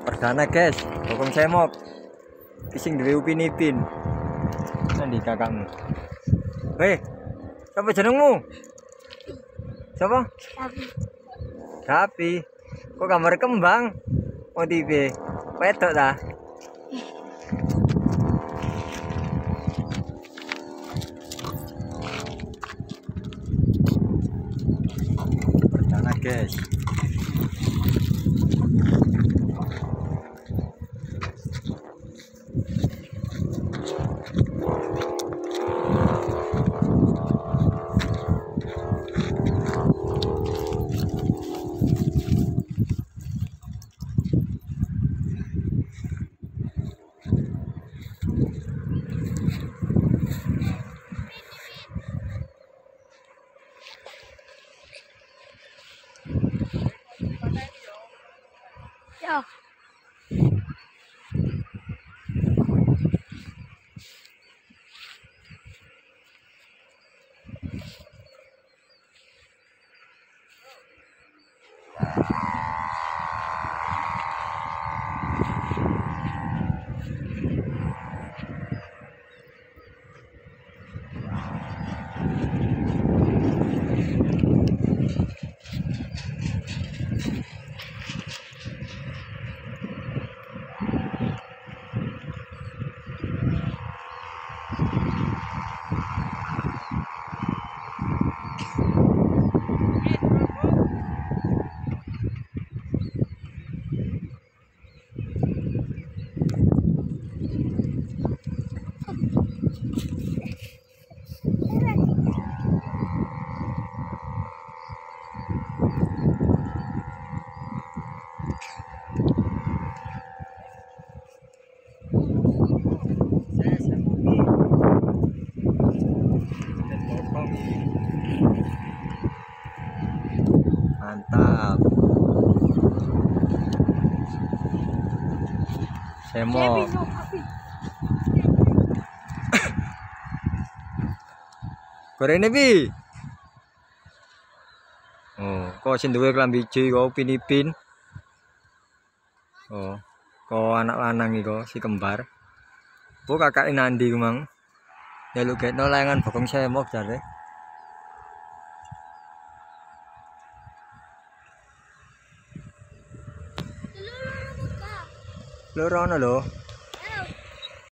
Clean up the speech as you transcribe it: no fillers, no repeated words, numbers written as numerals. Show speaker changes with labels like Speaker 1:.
Speaker 1: Perdana guys, bokong semok. Kising duwe Upin Ipin. Nanti kakakmu. Hei, siapa jenengmu? Siapa? Sapi. Kok gambar kembang? Oh TV. Wedok dah. Perdana guys.
Speaker 2: Ya. Mantap. Semok. Goreng bi. Oh, kok sing duwe klambi ijo kok Upin Ipin. Oh, kok anak lanang iki si kembar. Bu kakak Nandi ku mang. Ya lu getno layangan bokong semok jare. Loro ana lho.